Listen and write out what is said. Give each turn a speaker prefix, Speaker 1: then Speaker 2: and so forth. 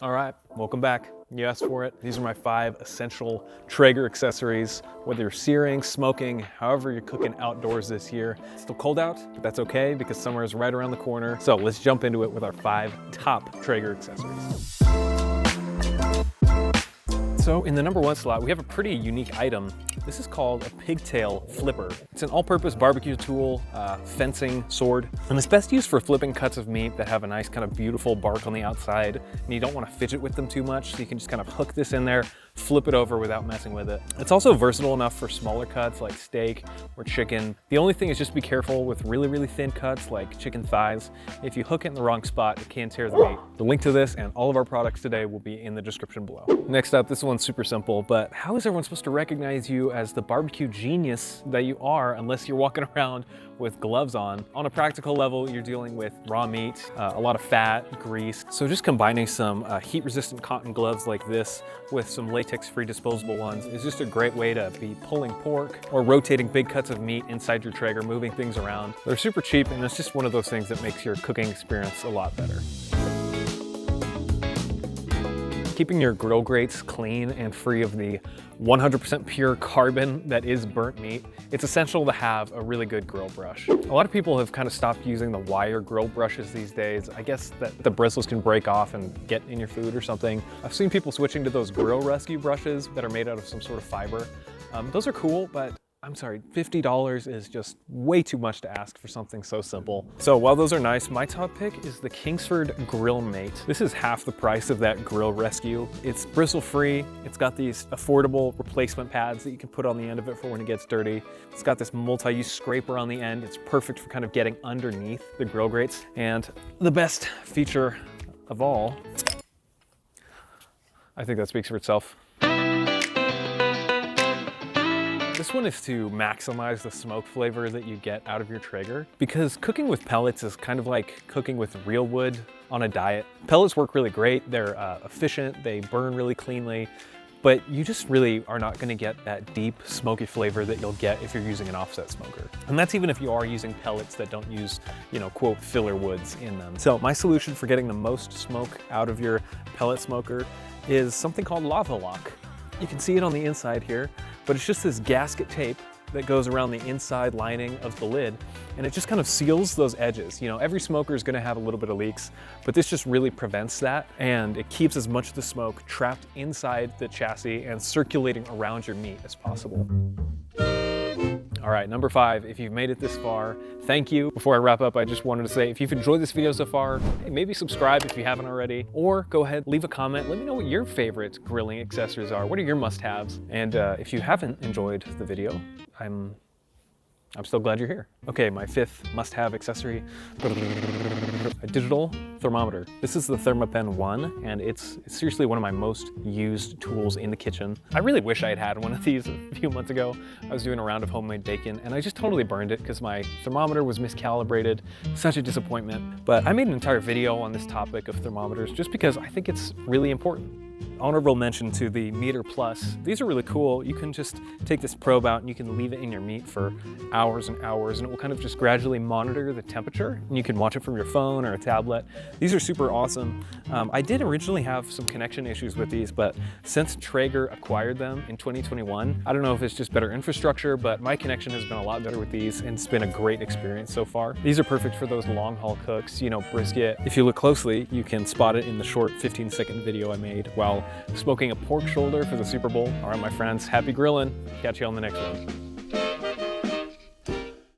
Speaker 1: All right, welcome back. You asked for it. These are my 5 essential Traeger accessories, whether you're searing, smoking, however you're cooking outdoors this year. It's still cold out, but that's okay because summer is right around the corner. So let's jump into it with our 5 top Traeger accessories. So in the number 1 slot, we have a pretty unique item. This is called a pigtail flipper. It's an all-purpose barbecue tool, fencing sword, and it's best used for flipping cuts of meat that have a nice kind of beautiful bark on the outside, and you don't want to fidget with them too much, so you can just kind of hook this in there, flip it over without messing with it. It's also versatile enough for smaller cuts like steak or chicken. The only thing is just be careful with really, really thin cuts like chicken thighs. If you hook it in the wrong spot, it can tear the meat. The link to this and all of our products today will be in the description below. Next up, this one's super simple, but how is everyone supposed to recognize you as the barbecue genius that you are unless you're walking around with gloves on? On a practical level, you're dealing with raw meat, a lot of fat, grease. So just combining some heat-resistant cotton gloves like this with some latex-free disposable ones is just a great way to be pulling pork or rotating big cuts of meat inside your Traeger, moving things around. They're super cheap, and it's just one of those things that makes your cooking experience a lot better. Keeping your grill grates clean and free of the 100% pure carbon that is burnt meat, it's essential to have a really good grill brush. A lot of people have kind of stopped using the wire grill brushes these days. I guess that the bristles can break off and get in your food or something. I've seen people switching to those grill rescue brushes that are made out of some sort of fiber. Those are cool, but I'm sorry, $50 is just way too much to ask for something so simple. So while those are nice, my top pick is the Kingsford Grill Mate. This is half the price of that Grill Rescue. It's bristle-free. It's got these affordable replacement pads that you can put on the end of it for when it gets dirty. It's got this multi-use scraper on the end. It's perfect for kind of getting underneath the grill grates. And the best feature of all, I think that speaks for itself. This one is to maximize the smoke flavor that you get out of your Traeger, because cooking with pellets is kind of like cooking with real wood on a diet. Pellets work really great, they're efficient, they burn really cleanly, but you just really are not gonna get that deep smoky flavor that you'll get if you're using an offset smoker. And that's even if you are using pellets that don't use, quote, filler woods in them. So my solution for getting the most smoke out of your pellet smoker is something called Lava Lock. You can see it on the inside here, but it's just this gasket tape that goes around the inside lining of the lid, and it just kind of seals those edges. Every smoker is gonna have a little bit of leaks, but this just really prevents that, and it keeps as much of the smoke trapped inside the chassis and circulating around your meat as possible. All right, number 5, if you've made it this far, thank you. Before I wrap up, I just wanted to say, if you've enjoyed this video so far, hey, maybe subscribe if you haven't already, or go ahead, leave a comment. Let me know what your favorite grilling accessories are. What are your must-haves? And if you haven't enjoyed the video, I'm still glad you're here. Okay, my 5th must-have accessory, a digital thermometer. This is the ThermaPen 1, and it's seriously one of my most used tools in the kitchen. I really wish I had had one of these a few months ago. I was doing a round of homemade bacon, and I just totally burned it because my thermometer was miscalibrated. Such a disappointment. But I made an entire video on this topic of thermometers just because I think it's really important. Honorable mention to the Meter Plus. These are really cool. You can just take this probe out and you can leave it in your meat for hours and hours, and it will kind of just gradually monitor the temperature, and you can watch it from your phone or a tablet. These are super awesome. I did originally have some connection issues with these, but since Traeger acquired them in 2021, I don't know if it's just better infrastructure, but my connection has been a lot better with these, and it's been a great experience so far. These are perfect for those long haul cooks, brisket. If you look closely, you can spot it in the short 15-second video I made while smoking a pork shoulder for the Super Bowl. All right, my friends, happy grilling. Catch you on the next one.